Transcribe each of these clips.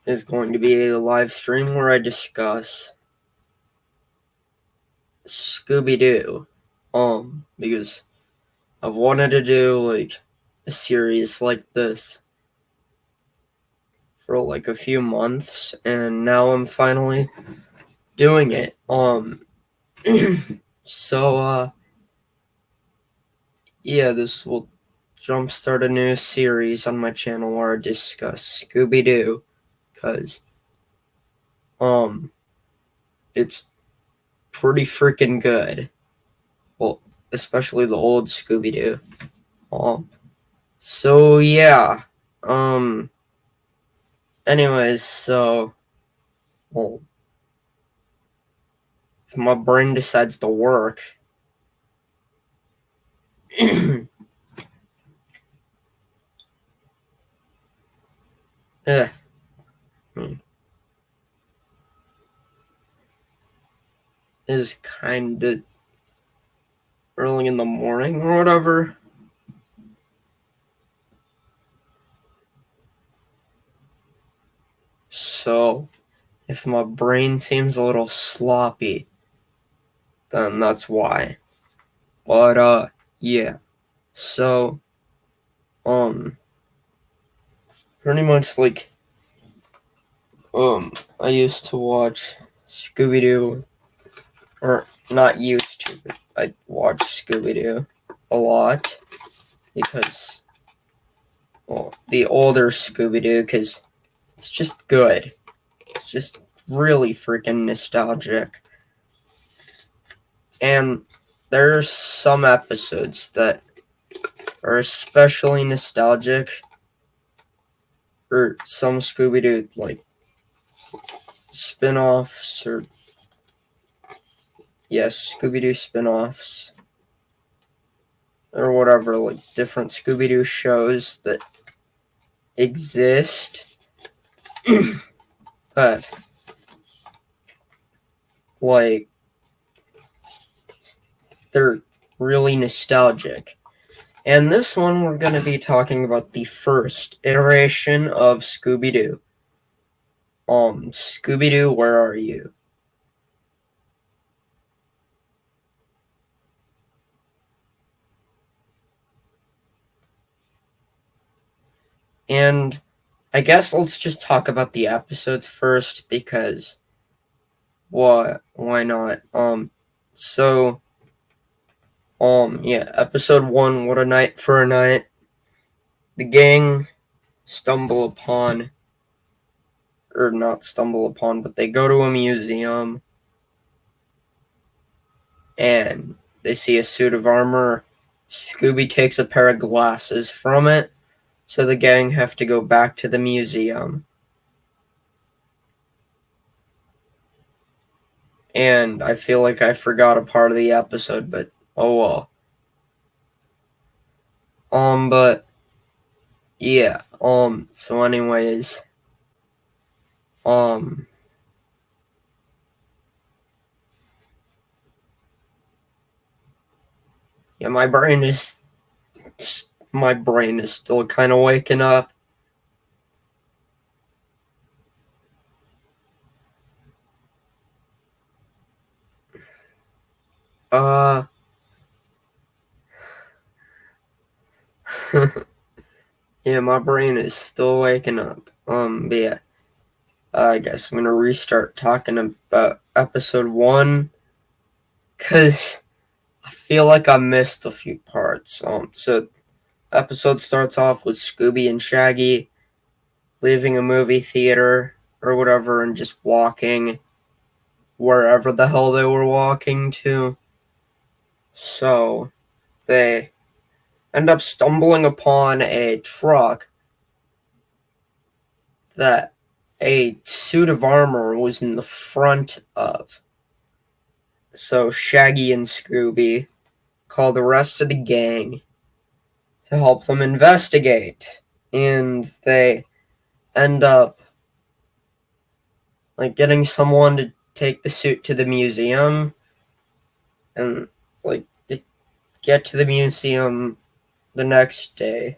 is going to be a live stream where I discuss Scooby-Doo. Because I've wanted to do like a series like this for like a few months, and now I'm finally doing it. So yeah, this will jumpstart a new series on my channel where I discuss Scooby-Doo, cause it's pretty freaking good. Well, especially the old Scooby-Doo. So yeah. Anyways, so well, if my brain decides to work, eh, is kind of early in the morning or whatever. So if my brain seems a little sloppy, then that's why. But yeah. So pretty much like I used to watch Scooby-Doo, or not used to, but I watched Scooby-Doo a lot because, well, the older Scooby-Doo, because it's just good. It's just really freaking nostalgic. And there's some episodes that are especially nostalgic, or some Scooby-Doo, like, spin-offs, or, yes, Scooby-Doo spin-offs, or whatever, like, different Scooby-Doo shows that exist, but, like, they're really nostalgic. And this one, we're going to be talking about the first iteration of Scooby-Doo. Scooby-Doo, where are you? And I guess let's just talk about the episodes first, because what? Why not? So, yeah, episode 1, What a Night for a Night. The gang stumble upon, or not stumble upon, but they go to a museum, and they see a suit of armor. Scooby takes a pair of glasses from it, so the gang have to go back to the museum. And I feel like I forgot a part of the episode, but oh well. But yeah, so anyways, um, yeah, my brain is still kind of waking up. Uh, yeah, my brain is still waking up. But yeah, I guess I'm gonna restart talking about episode 1, cause I feel like I missed a few parts. So episode starts off with Scooby and Shaggy leaving a movie theater or whatever and just walking wherever the hell they were walking to. So they end up stumbling upon a truck that a suit of armor was in the front of. So Shaggy and Scooby call the rest of the gang to help them investigate. And they end up like getting someone to take the suit to the museum, and like they get to the museum the next day.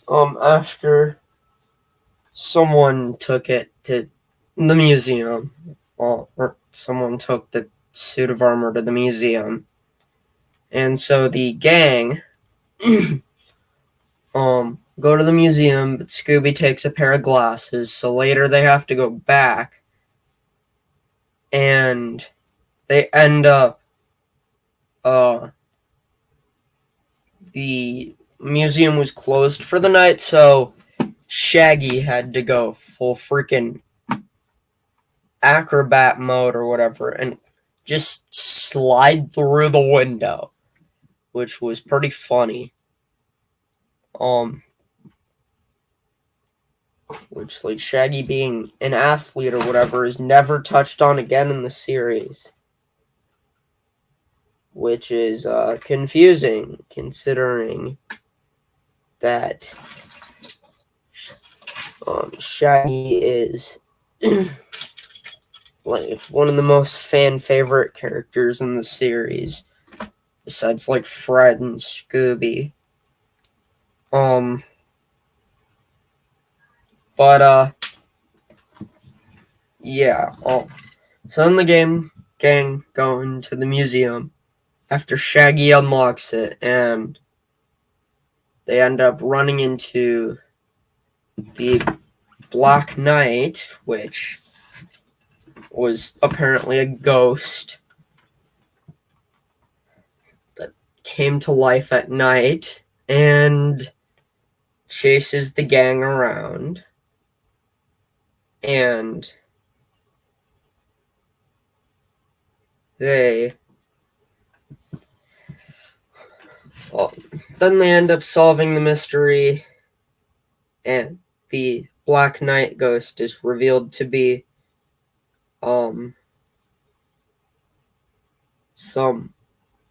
After someone took it to the museum, or someone took the suit of armor to the museum, and so the gang go to the museum, but Scooby takes a pair of glasses, so later they have to go back, and they end up the museum was closed for the night, so Shaggy had to go full freaking acrobat mode or whatever and just slide through the window, which was pretty funny. Which, like, Shaggy being an athlete or whatever is never touched on again in the series, which is confusing considering that Shaggy is like one of the most fan favorite characters in the series, besides like Fred and Scooby. But yeah. So then the gang go into the museum after Shaggy unlocks it, and they end up running into the Black Knight, which was apparently a ghost that came to life at night and chases the gang around. And they then they end up solving the mystery, and the Black Knight ghost is revealed to be some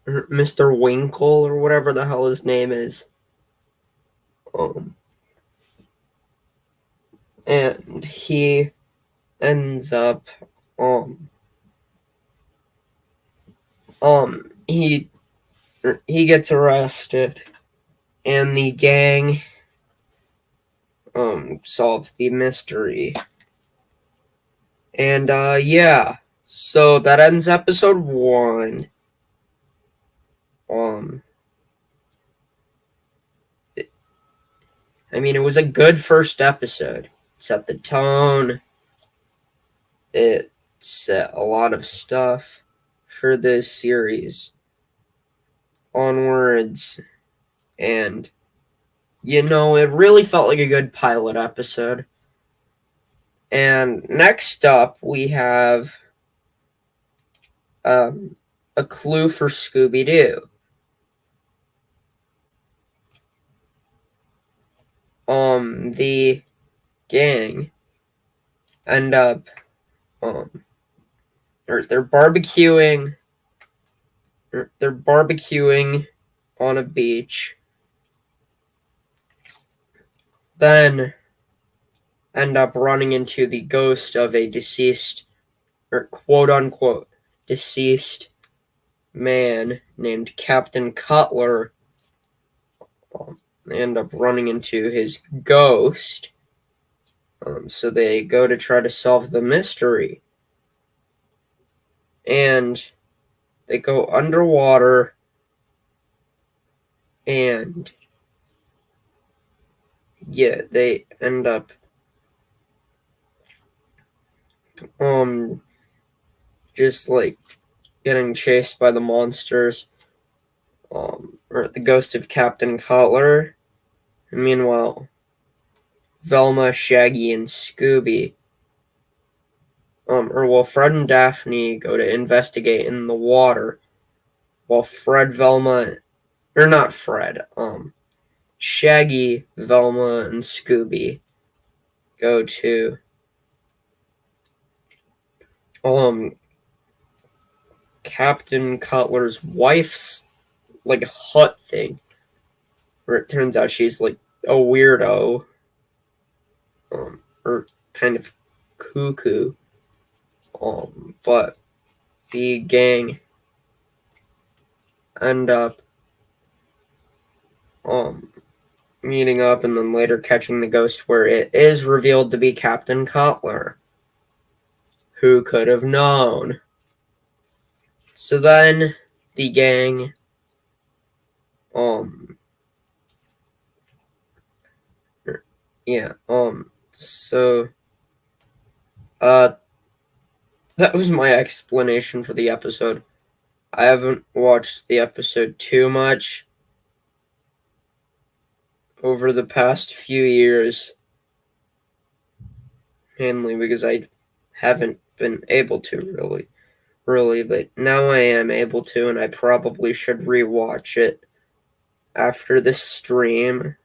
Mr. Winkle or whatever the hell his name is. And he ends up he gets arrested, and the gang solve the mystery. And yeah, so that ends episode 1. I mean, it was a good first episode. It set the tone. It set a lot of stuff for this series onwards. And, you know, it really felt like a good pilot episode. And next up, we have a clue for Scooby-Doo. The gang end up or they're barbecuing on a beach, then end up running into the ghost of a deceased, or quote unquote deceased, man named Captain Cutler. They end up running into his ghost. So they go to try to solve the mystery. And they go underwater, and yeah, they end up just like getting chased by the monsters, or the ghost of Captain Cutler. And meanwhile, Velma, Shaggy, and Scooby, Fred and Daphne go to investigate in the water, while Shaggy, Velma, and Scooby go to Captain Cutler's wife's like hut thing, where it turns out she's like a weirdo, or kind of cuckoo. But the gang end up meeting up and then later catching the ghost, where it is revealed to be Captain Cutler. Who could have known? So then the gang so that was my explanation for the episode. I haven't watched the episode too much over the past few years, mainly because I haven't been able to really, but now I am able to, and I probably should rewatch it after this stream.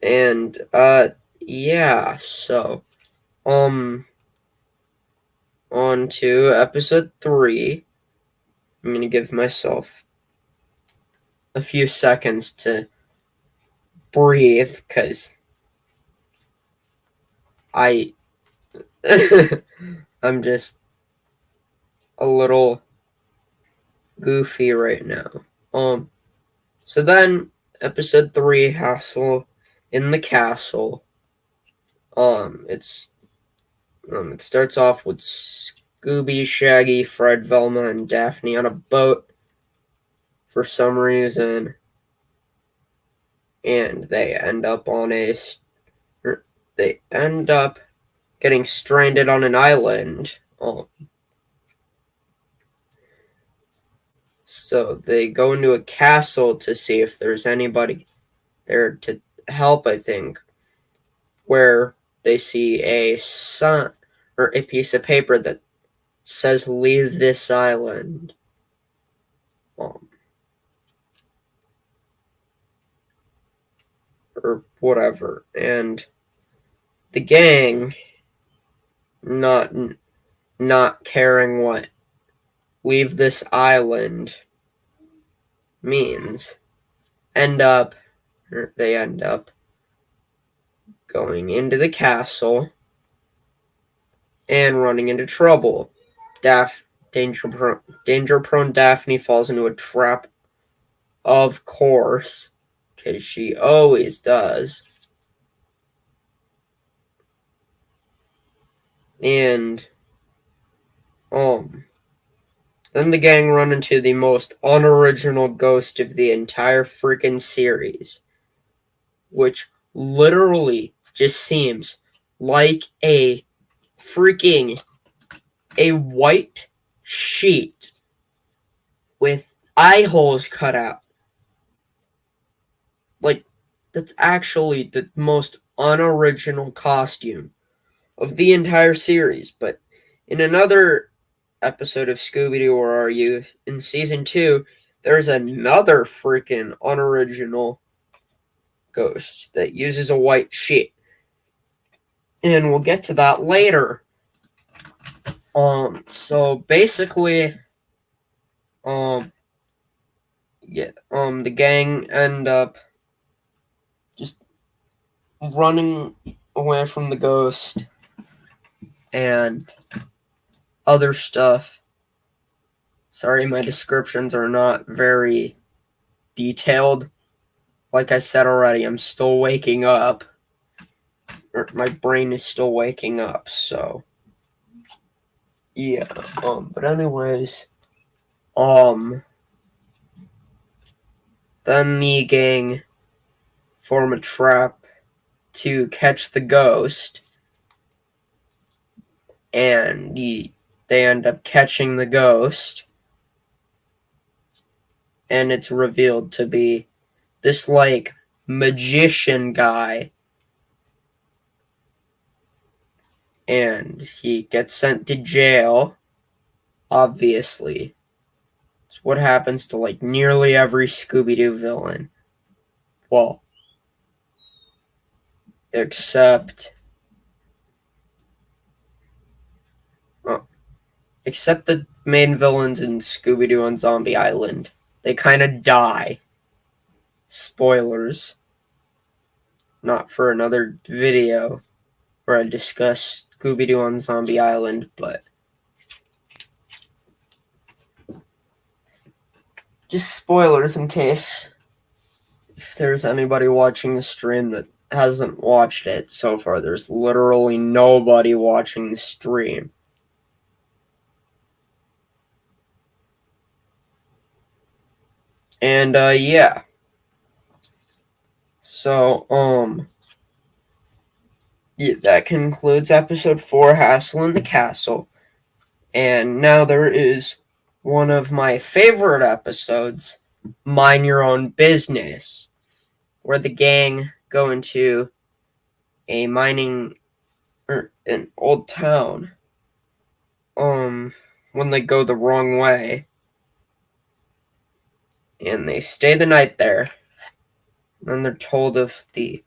And yeah, so on to episode 3. I'm gonna give myself a few seconds to breathe, because I'm just a little goofy right now. So then episode 3, Hassle in the Castle. It starts off with Scooby, Shaggy, Fred, Velma, and Daphne on a boat for some reason, and they end up getting stranded on an island. So they go into a castle to see if there's anybody there to help, I think, where they see a sign or a piece of paper that says "Leave this island." Or whatever, and the gang, not caring what "leave this island" means, they end up going into the castle and running into trouble. Danger-prone Daphne falls into a trap, of course, because she always does. And then the gang run into the most unoriginal ghost of the entire freaking series, which literally just seems like a white sheet with eye holes cut out. Like, that's actually the most unoriginal costume of the entire series. But in another episode of Scooby-Doo, Where Are You? In season 2, there's another freaking unoriginal ghost that uses a white sheet. And we'll get to that later. So basically, the gang end up just running away from the ghost and other stuff. Sorry, my descriptions are not very detailed. Like I said already, I'm still waking up. Or my brain is still waking up, so yeah. But anyways, then the gang form a trap to catch the ghost, and they end up catching the ghost, and it's revealed to be this, like, magician guy, and he gets sent to jail, obviously. It's what happens to, like, nearly every Scooby-Doo villain. Well, except the main villains in Scooby-Doo on Zombie Island. They kind of die. Spoilers. Not for another video where I discuss Scooby-Doo on Zombie Island, but just spoilers in case if there's anybody watching the stream that hasn't watched it so far, there's literally nobody watching the stream. And yeah. So yeah, that concludes episode 4, Hassle in the Castle. And now there is one of my favorite episodes, Mind Your Own Business, where the gang go into a mining or an old town. When they go the wrong way, and they stay the night there. Then they're told of the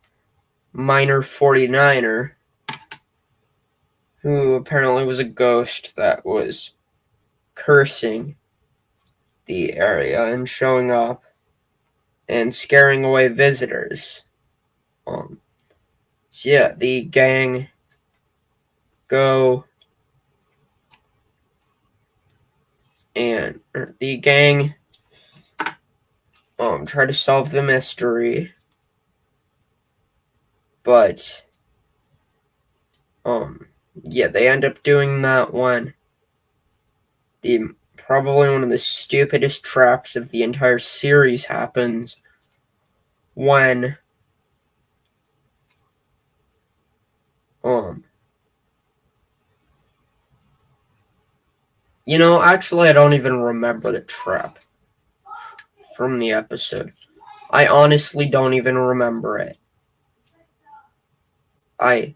miner 49er, who apparently was a ghost that was cursing the area and showing up and scaring away visitors. So yeah, the gang go and the gang try to solve the mystery, but yeah, they end up doing that when the probably one of the stupidest traps of the entire series happens, when actually I don't even remember the trap from the episode. I honestly don't even remember it. I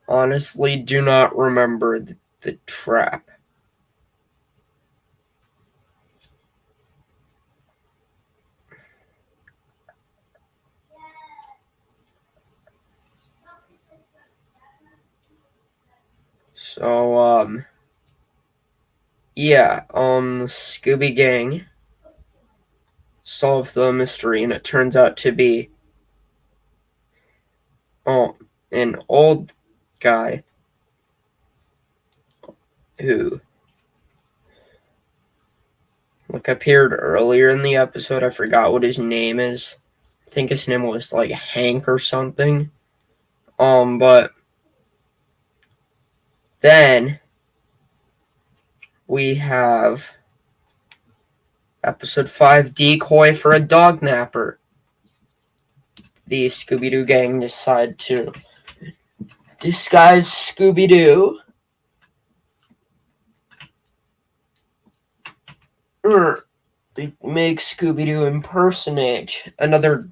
honestly do not remember the trap. So, yeah, Scooby Gang solved the mystery, and it turns out to be, an old guy who, appeared earlier in the episode. I forgot what his name is. I think his name was, Hank or something. But then we have episode 5, Decoy for a Dog Napper. The Scooby-Doo gang decide to disguise Scooby-Doo, or they make Scooby-Doo impersonate another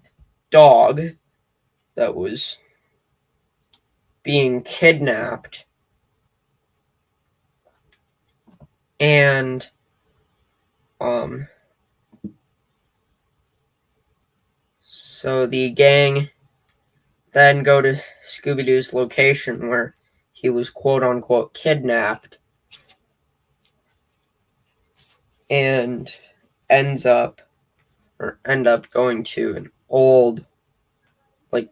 dog that was being kidnapped. And so the gang then go to Scooby-Doo's location where he was quote-unquote kidnapped, and end up going to an old,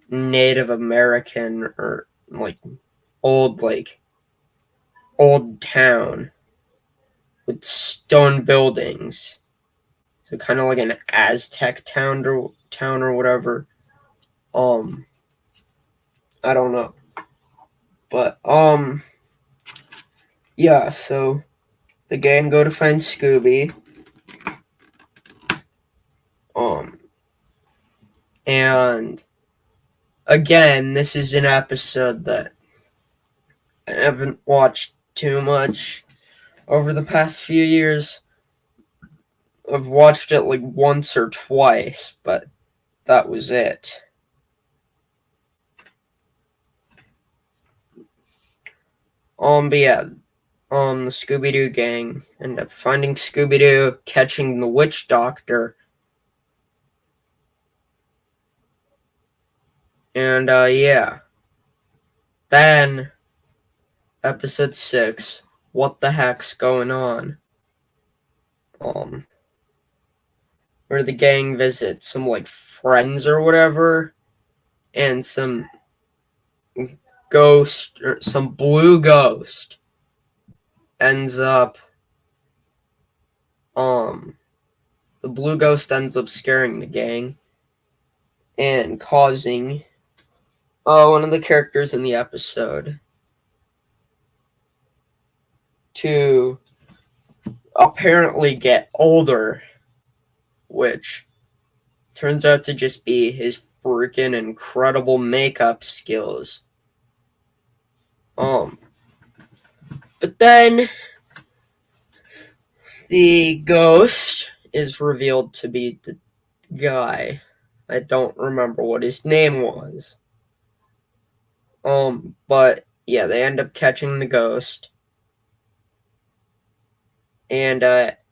Native American, or old old town with stone buildings. So kind of like an Aztec town or whatever. I don't know. But yeah, so the gang go to find Scooby. And again, this is an episode that I haven't watched too much over the past few years. I've watched it once or twice, but that was it. But yeah, the Scooby-Doo gang end up finding Scooby-Doo, catching the witch doctor, and yeah. Then episode 6, What the Heck's Going On? Where the gang visits some friends or whatever, and some ghost, or some blue ghost, ends up the blue ghost ends up scaring the gang, and causing one of the characters in the episode to apparently get older, which turns out to just be his freaking incredible makeup skills. But then the ghost is revealed to be the guy. I don't remember what his name was. But yeah, they end up catching the ghost. And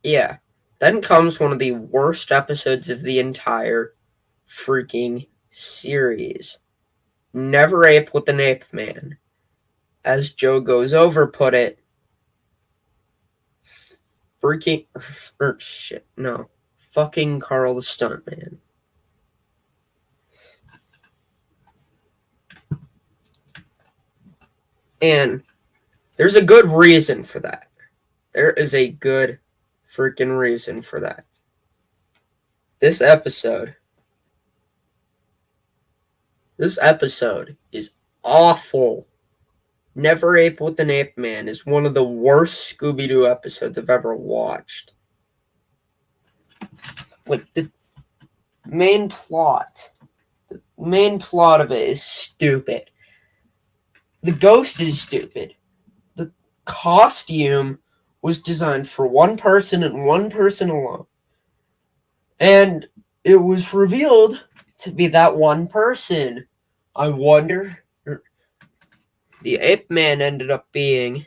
yeah, then comes one of the worst episodes of the entire freaking series. Never Ape with an Ape Man. As Joe Goes Over put it, freaking shit, no. Fucking Carl the Stuntman. And there's a good reason for that. There is a good freaking reason for that. This episode is awful. Never Ape with an Ape Man is one of the worst Scooby-Doo episodes I've ever watched. Like, the main plot of it is stupid. The ghost is stupid. The costume was designed for one person and one person alone. And it was revealed to be that one person. I wonder. The Ape Man ended up being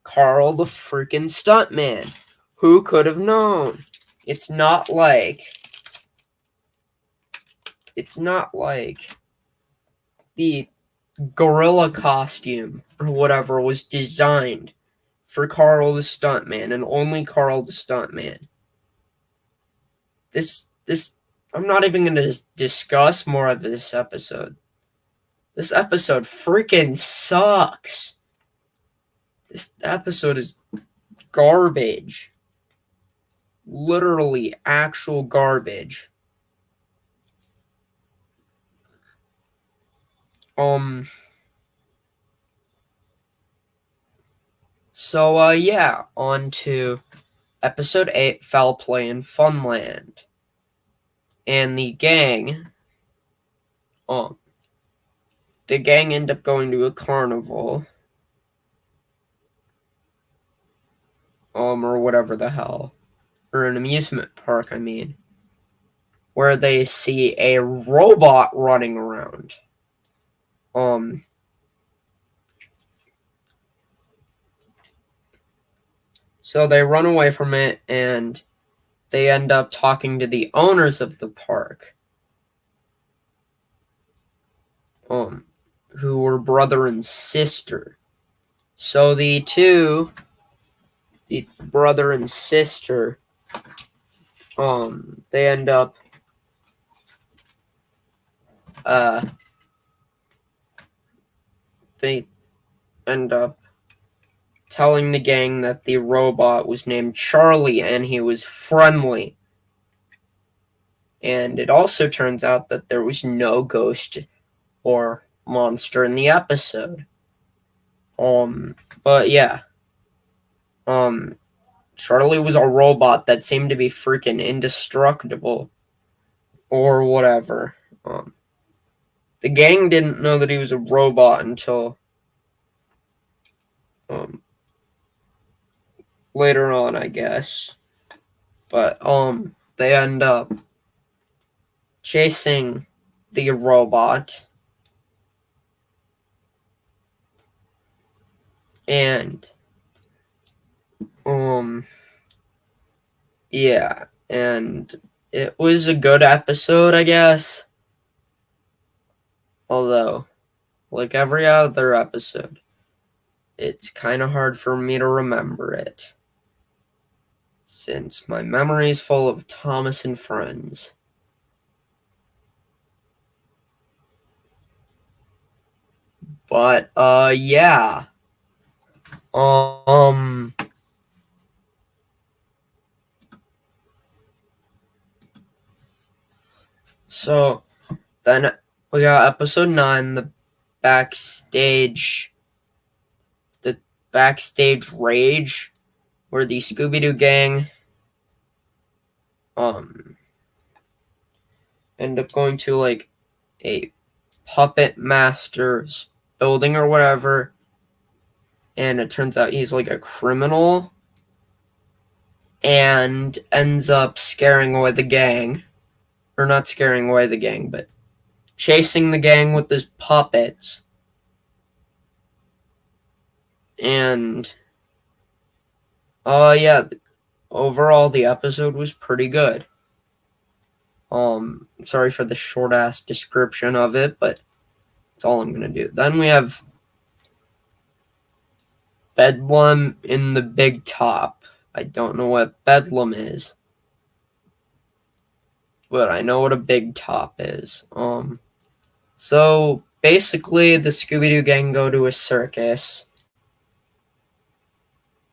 Carl the freaking Stuntman. Who could have known? It's not like the gorilla costume or whatever was designed for Carl the Stuntman and only Carl the Stuntman. This I'm not even going to discuss more of this episode. This episode freaking sucks. This episode is garbage. Literally actual garbage. So yeah, on to episode 8, Foul Play in Funland. And the gang end up going to a carnival. Or whatever the hell. Or an amusement park, I mean. Where they see a robot running around. So they run away from it, and they end up talking to the owners of the park. Who were brother and sister. So the brother and sister, they end up telling the gang that the robot was named Charlie and he was friendly. And it also turns out that there was no ghost or monster in the episode. But yeah. Charlie was a robot that seemed to be freaking indestructible. Or whatever. The gang didn't know that he was a robot until later on, I guess. But they end up chasing the robot. And yeah, and it was a good episode, I guess. Although, like every other episode, it's kind of hard for me to remember it. Since my memory is full of Thomas and Friends. But, yeah. So, Then we got episode 9, backstage the backstage rage, where the Scooby-Doo gang end up going to like a puppet master's building or whatever, and it turns out he's like a criminal and ends up scaring away the gang. Or not scaring away the gang, but chasing the gang with his puppets. And yeah, overall the episode was pretty good. Sorry for the short ass description of it, but that's all I'm gonna do. Then we have Bedlam in the Big Top. I don't know what Bedlam is, but I know what a big top is. So basically the Scooby-Doo gang go to a circus.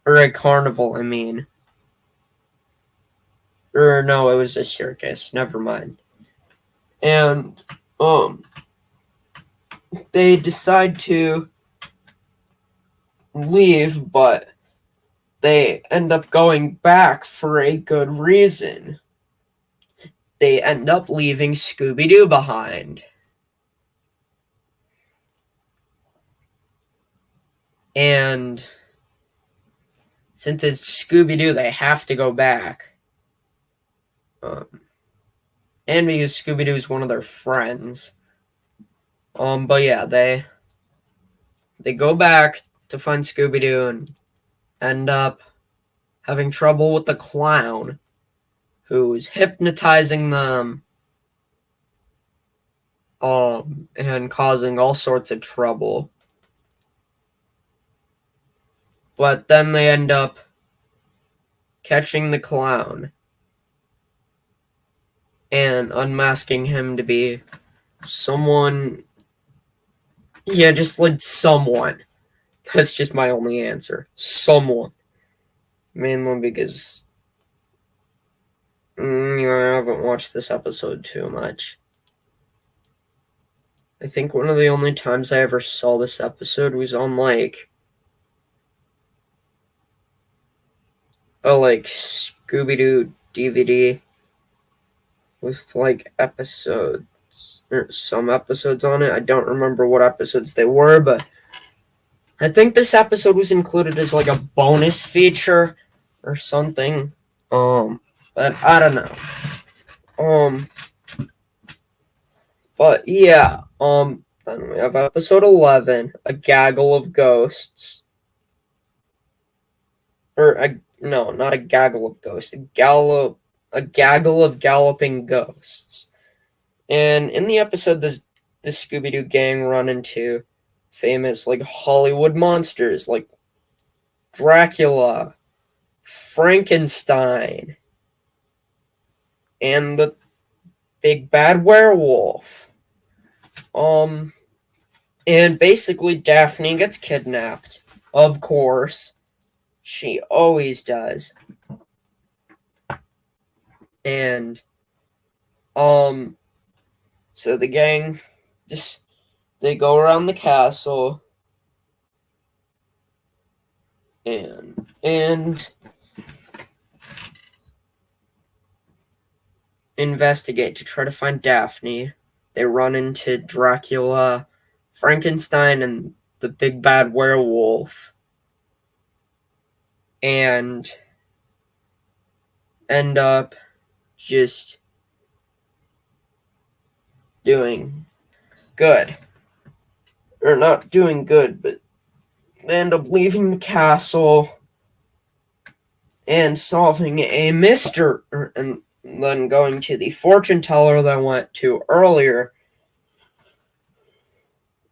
Or a carnival, I mean. Or no, it was a circus. Never mind. And they decide to leave, but they end up going back for a good reason. They end up leaving Scooby-Doo behind. And since it's Scooby-Doo, they have to go back. And because Scooby-Doo is one of their friends. But yeah, they go back to find Scooby-Doo and end up having trouble with the clown who's hypnotizing them and causing all sorts of trouble. But then they end up catching the clown and unmasking him to be someone. Yeah, just like someone. That's just my only answer. Someone. Mainly because I haven't watched this episode too much. I think one of the only times I ever saw this episode was on like a Scooby-Doo DVD with like episodes, or some episodes on it. I don't remember what episodes they were, but I think this episode was included as like a bonus feature or something. But I don't know. But yeah, then we have episode 11, A Gaggle of Ghosts. No, not a gaggle of ghosts, a gaggle of galloping ghosts. And in the episode, the Scooby-Doo gang run into famous like Hollywood monsters like Dracula, Frankenstein, and the big bad werewolf. And basically Daphne gets kidnapped. Of course. She always does. And so the gang they go around the castle and investigate to try to find Daphne. They run into Dracula, Frankenstein, and the big bad werewolf, and end up just doing good. Or not doing good, but they end up leaving the castle and solving a mystery, and then going to the fortune teller that I went to earlier,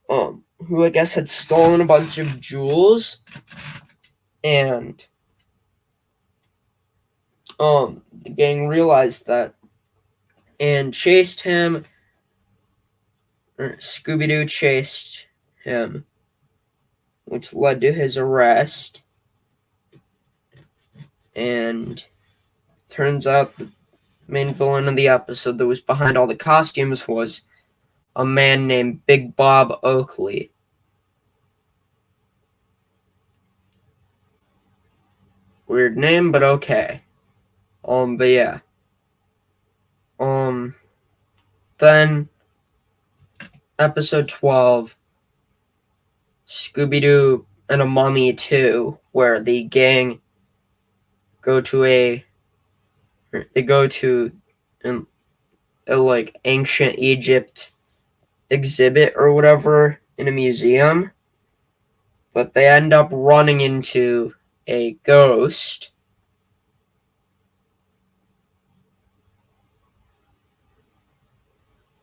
who I guess had stolen a bunch of jewels, and the gang realized that and chased him. Scooby-Doo chased him, which led to his arrest. And turns out the main villain of the episode that was behind all the costumes was a man named Big Bob Oakley. Weird name, but okay. But yeah. Um, then episode 12, Scooby-Doo and a Mummy 2, where the gang go to an, a like ancient Egypt exhibit or whatever in a museum, but they end up running into a ghost.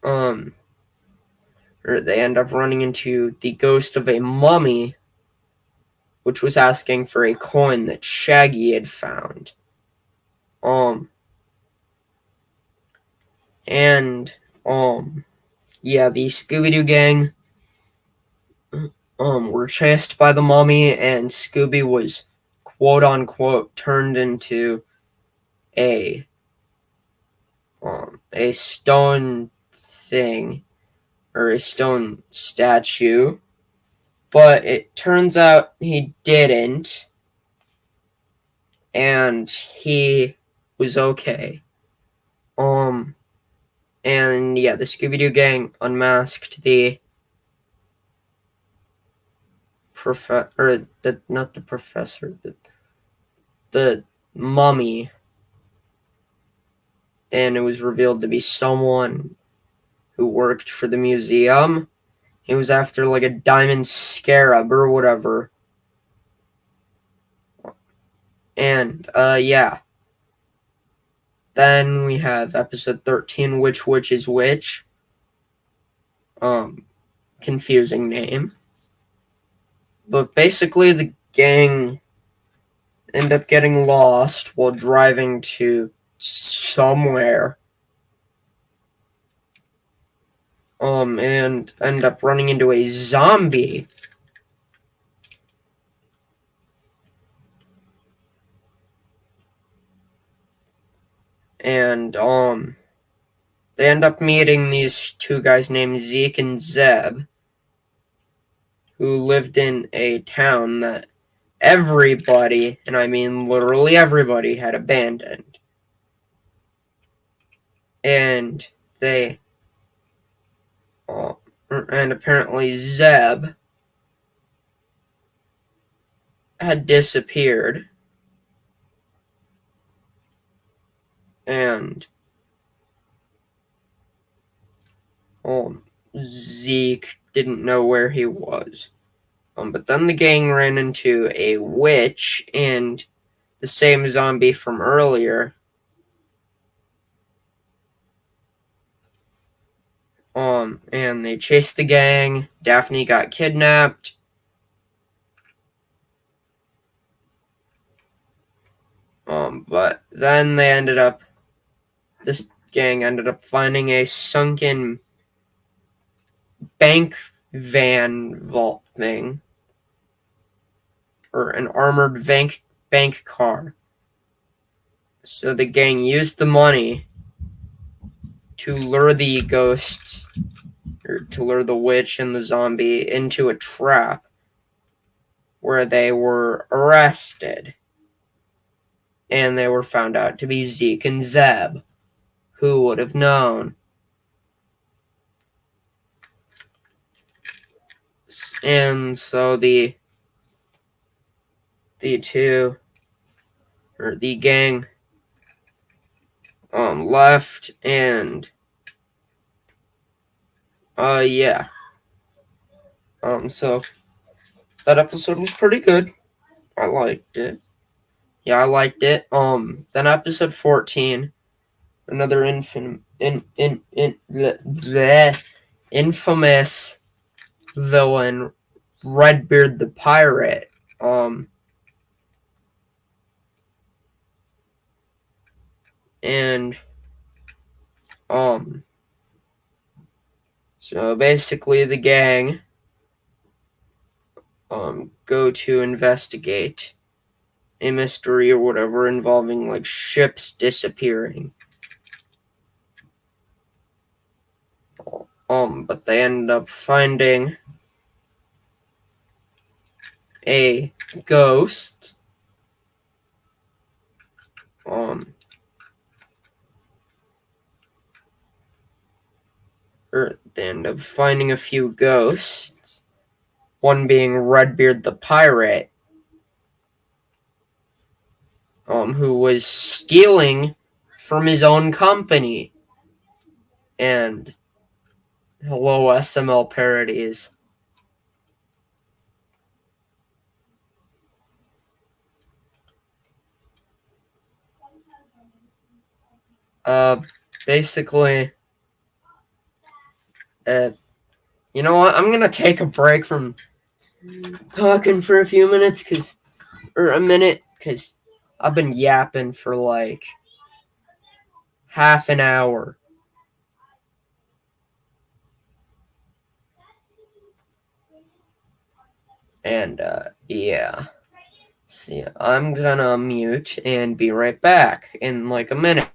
Um, or they end up running into the ghost of a mummy, which was asking for a coin that Shaggy had found. Um, and yeah, the Scooby-Doo gang were chased by the mummy, and Scooby was quote unquote turned into a a stone thing or a stone statue, but it turns out he didn't, and he was okay. And yeah, the Scooby-Doo gang unmasked the not the professor, the mummy, and it was revealed to be someone who worked for the museum. He was after like a diamond scarab or whatever. And yeah. Then we have episode 13, Which is Which. Confusing name. But basically the gang end up getting lost while driving to somewhere. And end up running into a zombie. And they end up meeting these two guys named Zeke and Zeb, who lived in a town that everybody, and I mean literally everybody, had abandoned. And they, and apparently Zeb had disappeared, and Zeke didn't know where he was. But then the gang ran into a witch and the same zombie from earlier. And they chased the gang. Daphne got kidnapped. But then this gang ended up finding a sunken bank van vault thing, or an armored bank car. So the gang used the money to lure the ghosts, or to lure the witch and the zombie into a trap where they were arrested. And they were found out to be Zeke and Zeb. Who would have known? And so the two, or the gang, left, and yeah. So that episode was pretty good. I liked it. Yeah, I liked it. Then episode 14, another infamous villain, Redbeard the pirate. And so basically the gang go to investigate a mystery or whatever involving like ships disappearing. But they end up finding a ghost. Or they end up finding a few ghosts. One being Redbeard the pirate, who was stealing from his own company. And hello, SML parodies. Uh, basically, uh, you know what? I'm gonna take a break from talking for a few minutes, or a minute, cause I've been yapping for like half an hour. And yeah. See, I'm gonna mute and be right back in like a minute.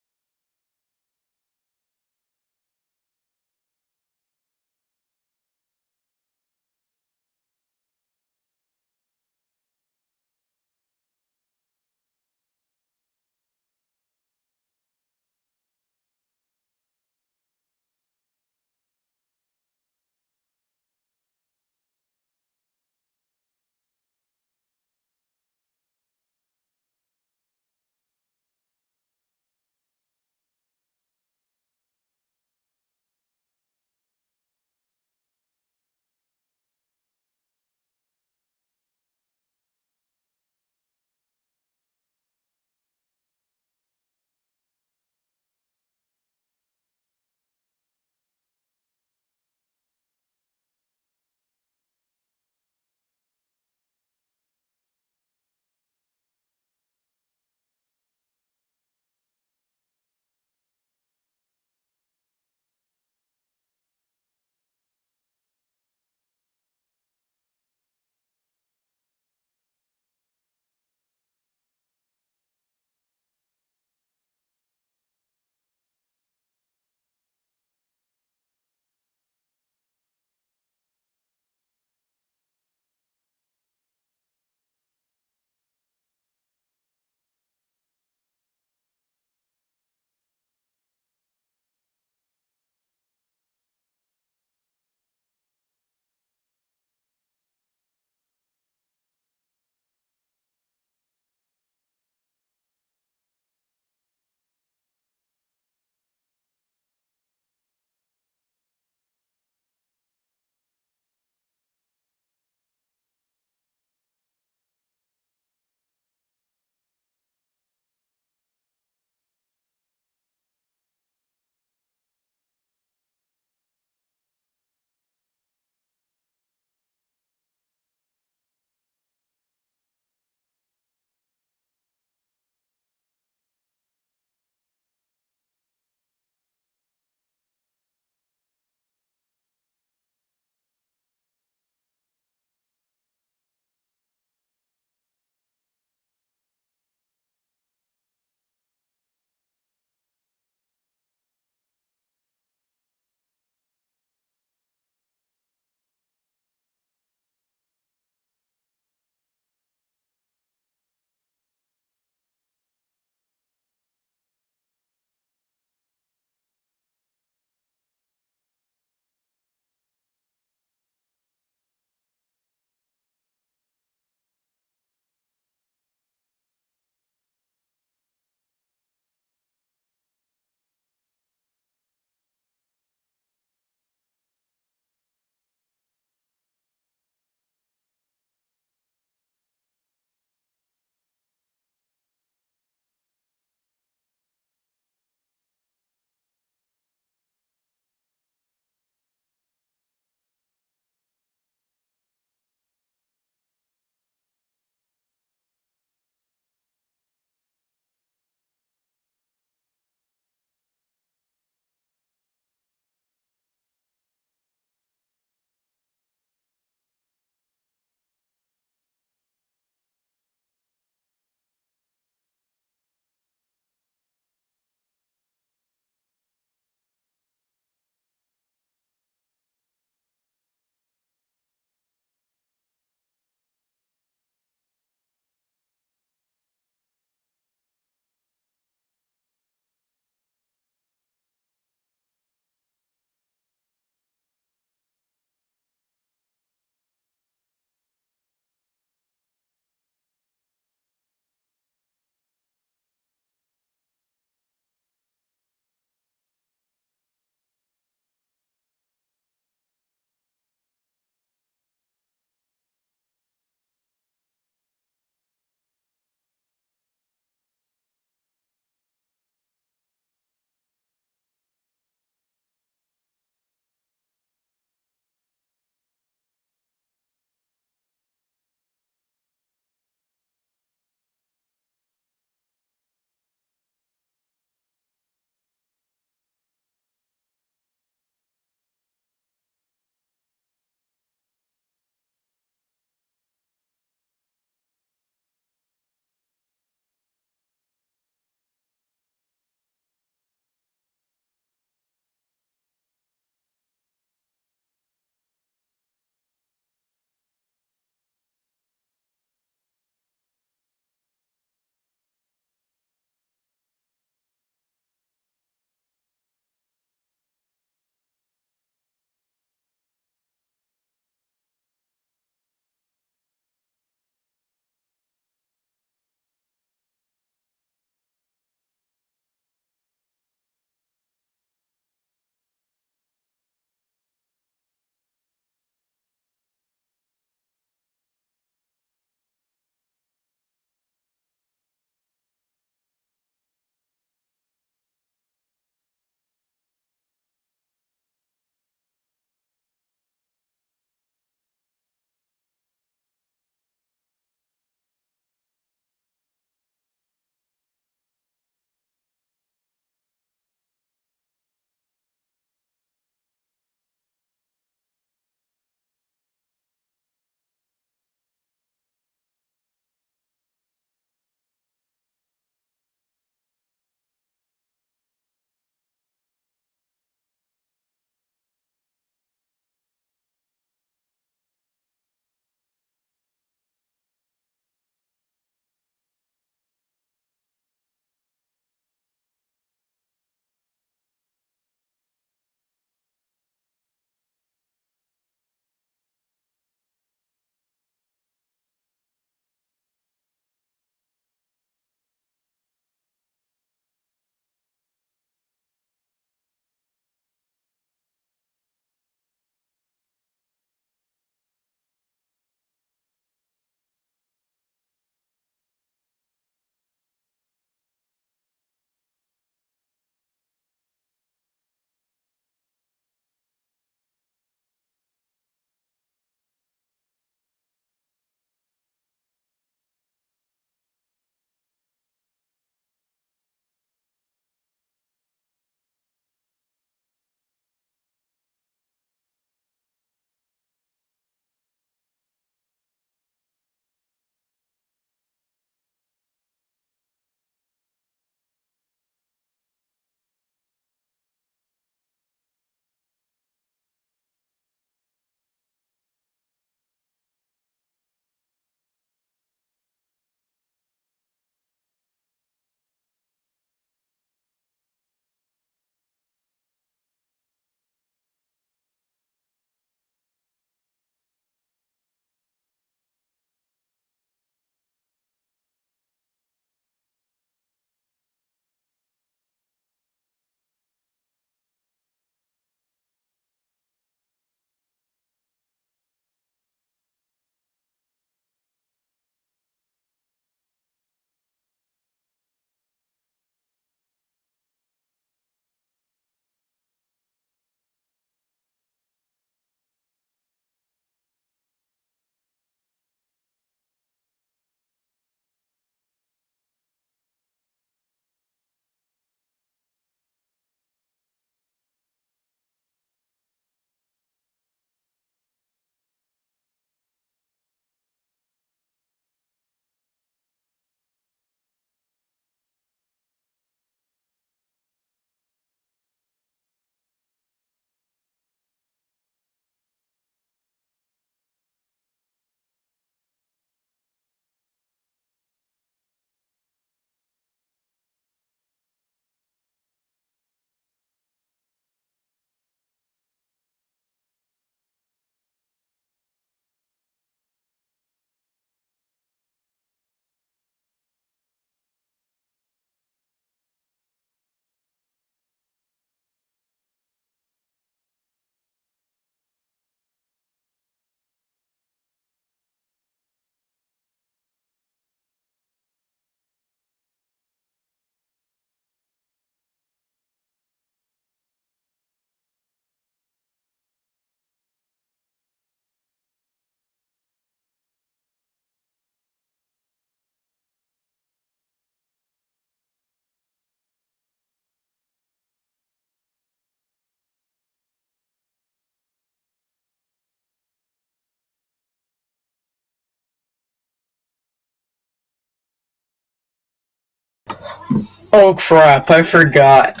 Oh crap, I forgot.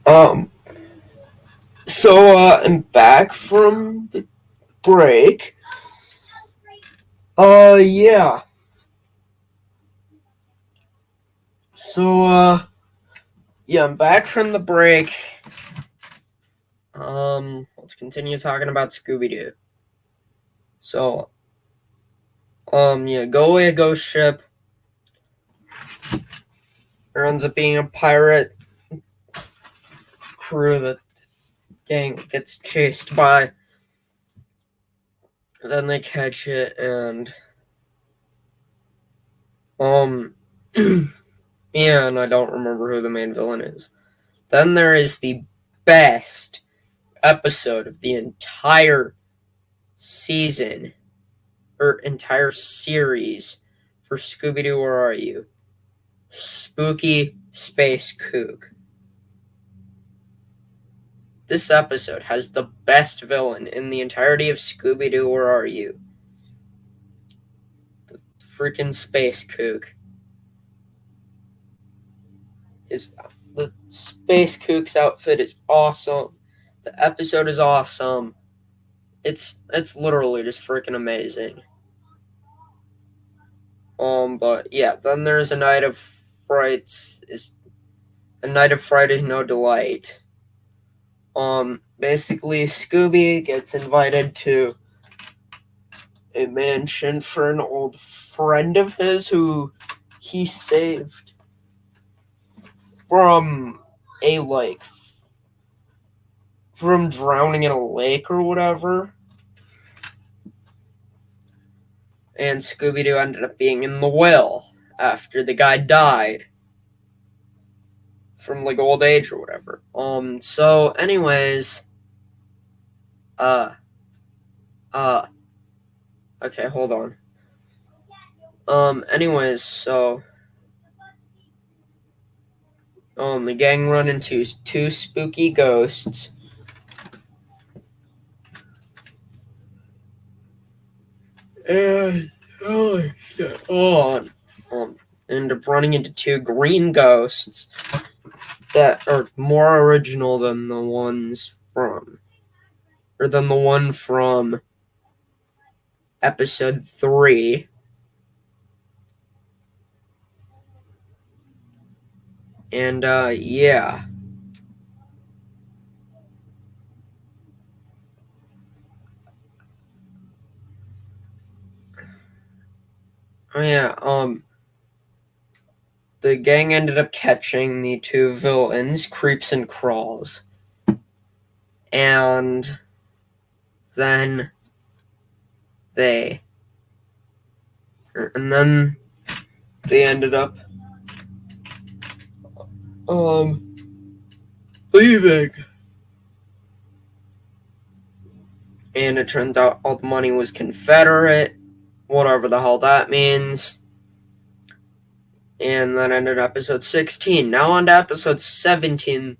Um, I'm back from the break. Yeah. Yeah, I'm back from the break. Let's continue talking about Scooby-Doo. So, yeah, Go Away Ghost Ship. There ends up being a pirate crew that gang gets chased by. Then they catch it and, yeah, and I don't remember who the main villain is. Then there is the best episode of the entire season or entire series for Scooby-Doo, Where Are You? Spooky Space Kook. This episode has the best villain in the entirety of Scooby-Doo, Where Are You? The freaking Space Kook. The Space Kook's outfit is awesome. The episode is awesome. It's literally just freaking amazing. But yeah, then there's A Night of Fright is No Delight. Basically Scooby gets invited to a mansion for an old friend of his who he saved from from drowning in a lake or whatever. And Scooby-Doo ended up being in the well after the guy died from old age or whatever. So anyways, okay, hold on. Anyways, so the gang run into two spooky ghosts. And end up running into two green ghosts that are more original than the one from episode 3. And yeah. Oh yeah, the gang ended up catching the two villains, Creeps and Crawls. And then they ended up leaving. And it turned out all the money was Confederate, whatever the hell that means. And then ended episode 16. Now on to episode 17.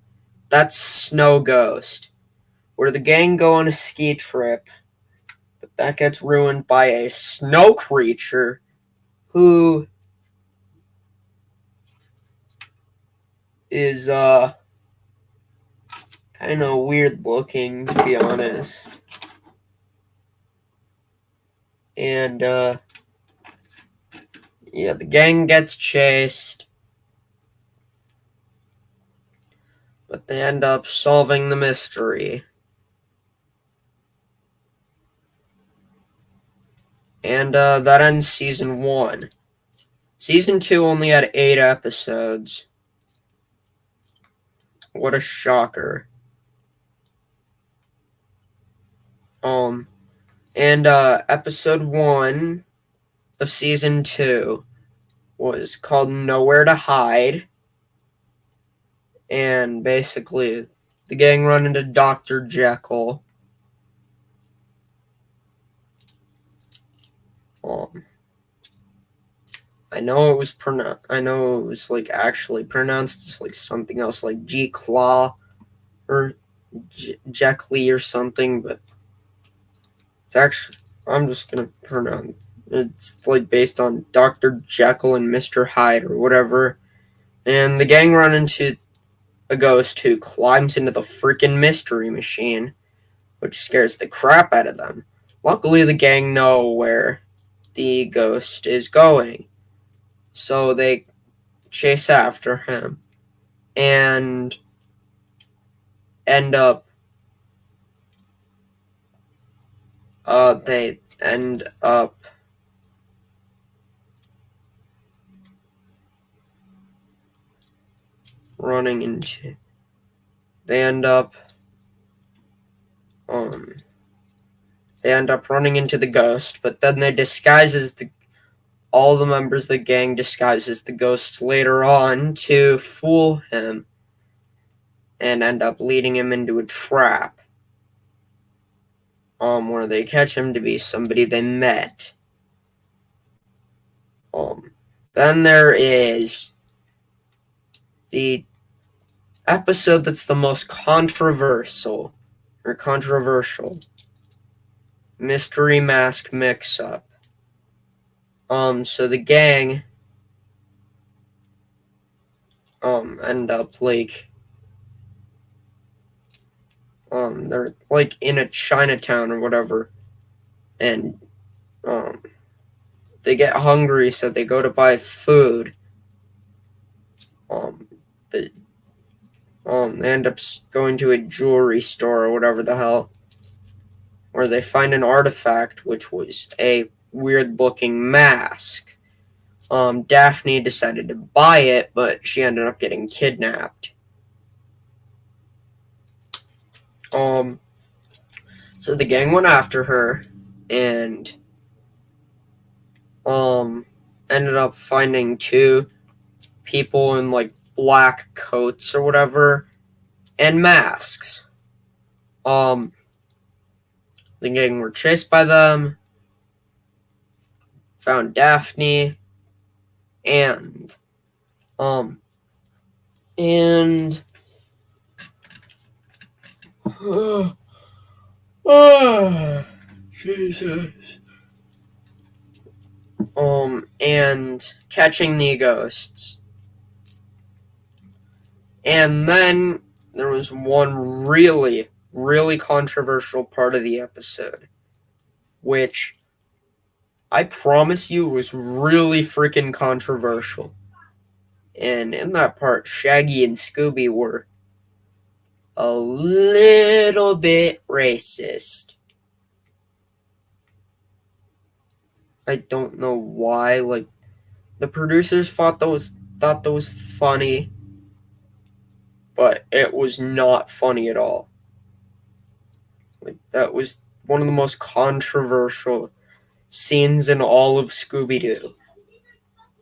That's Snow Ghost, where the gang go on a ski trip, but that gets ruined by a snow creature who is kind of weird looking, to be honest. And yeah, the gang gets chased, but they end up solving the mystery. And that ends season 1. Season 2 only had 8 episodes. What a shocker. And episode 1 of season 2 was called Nowhere to Hide. And basically, the gang run into Dr. Jekyll. I know it was actually pronounced as something else, like G-Claw or Jeckley or something, but it's actually, I'm just gonna pronounce it's based on Dr. Jekyll and Mr. Hyde or whatever. And the gang run into a ghost who climbs into the freaking mystery machine, which scares the crap out of them. Luckily, the gang know where the ghost is going, so they chase after him and end up they end up running into they end up um they end up running into the ghost, but then they disguise as all the members of the gang disguise as the ghost later on to fool him and end up leading him into a trap where they catch him to be somebody they met. Then there is the episode that's the most controversial mystery mask mix-up. So the gang end up like they're like in a Chinatown or whatever, and they get hungry, so they go to buy food. But they end up going to a jewelry store or whatever the hell, where they find an artifact, which was a weird-looking mask. Daphne decided to buy it, but she ended up getting kidnapped. So the gang went after her, and ended up finding two people in like black coats or whatever and masks. The gang were chased by them, found Daphne, and Jesus. And catching the ghosts. And then there was one really, really controversial part of the episode, which I promise you was really freaking controversial. And in that part, Shaggy and Scooby were a little bit racist. I don't know why. Like, the producers thought that was funny, but it was not funny at all. Like, that was one of the most controversial scenes in all of Scooby-Doo.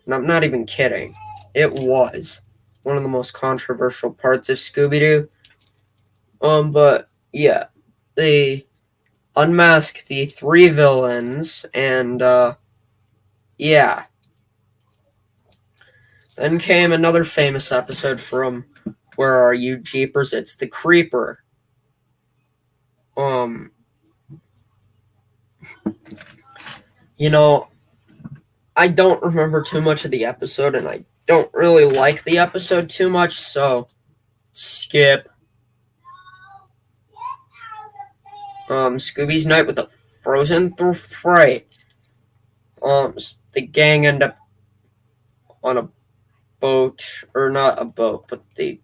And I'm not even kidding. It was one of the most controversial parts of Scooby-Doo. But yeah, they unmasked the three villains, and yeah. Then came another famous episode from Where Are You, Jeepers? It's the Creeper. You know, I don't remember too much of the episode, and I don't really like the episode too much, so skip. Scooby's Night with the Frozen Fright. The gang end up on a boat, or not a boat, but they,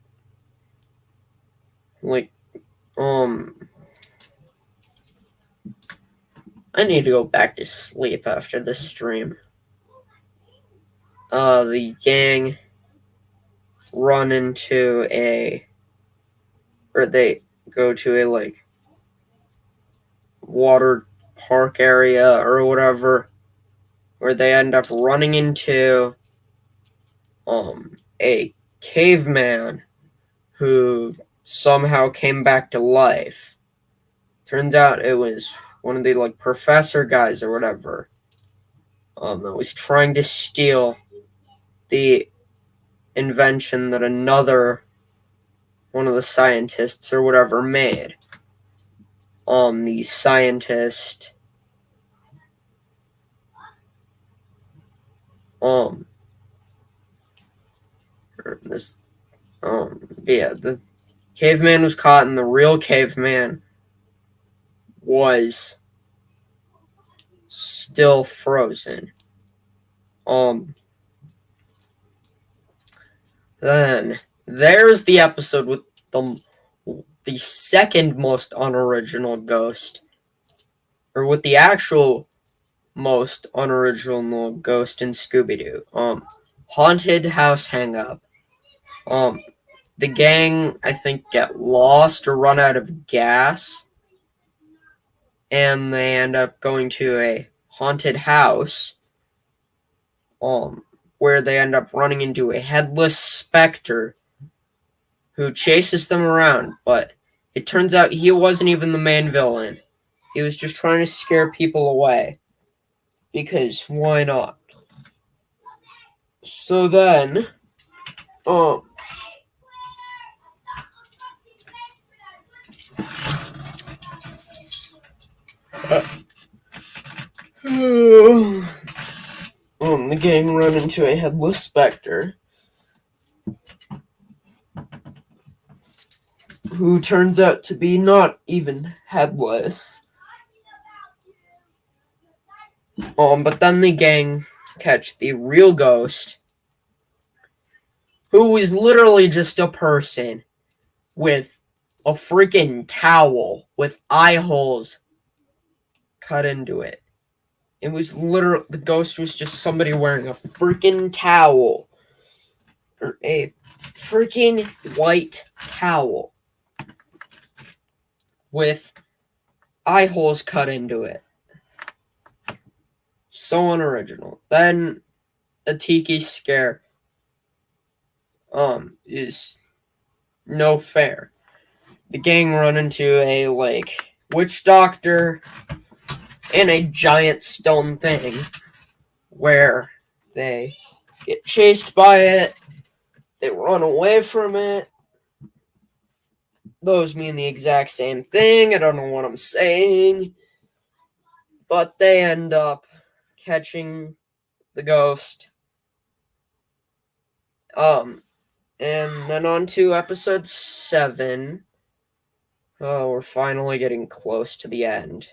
like, I need to go back to sleep after this stream. The gang run into they go to a, like, water park area or whatever, where they end up running into, a caveman who somehow came back to life. Turns out it was one of the, like, professor guys or whatever, that was trying to steal the invention that another one of the scientists or whatever made. The scientist This, the caveman was caught, and the real caveman was still frozen. Then there's the episode with the second most unoriginal ghost, or with the actual most unoriginal ghost in Scooby-Doo. Haunted house hang up. The gang, I think, get lost or run out of gas, and they end up going to a haunted house, where they end up running into a headless specter who chases them around, but it turns out he wasn't even the main villain. He was just trying to scare people away, because why not? So then, the gang run into a headless specter who turns out to be not even headless. But then the gang catch the real ghost, who is literally just a person with a freaking towel with eye holes cut into it. It was literally, the ghost was just somebody wearing a freaking towel, or a freaking white towel with eye holes cut into it. So unoriginal. Then a tiki scare is no fair. The gang run into a witch doctor in a giant stone thing, where they get chased by it, they run away from it. Those mean the exact same thing. I don't know what I'm saying. But they end up catching the ghost. And then on to episode 7. Oh, we're finally getting close to the end.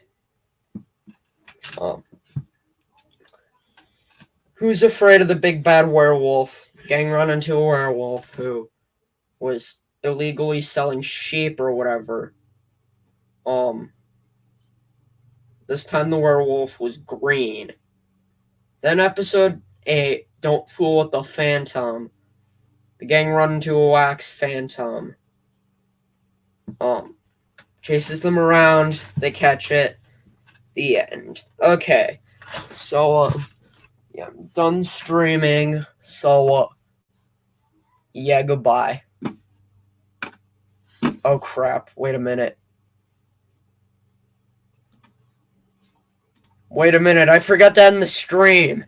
Who's afraid of the big bad werewolf? Gang run into a werewolf who was illegally selling sheep or whatever. This time the werewolf was green. Then episode 8, Don't Fool with the Phantom. The gang run into a wax phantom. Chases them around. They catch it. The end. Okay. So, I'm done streaming. So, yeah, goodbye. Oh, crap. Wait a minute. I forgot to end the stream.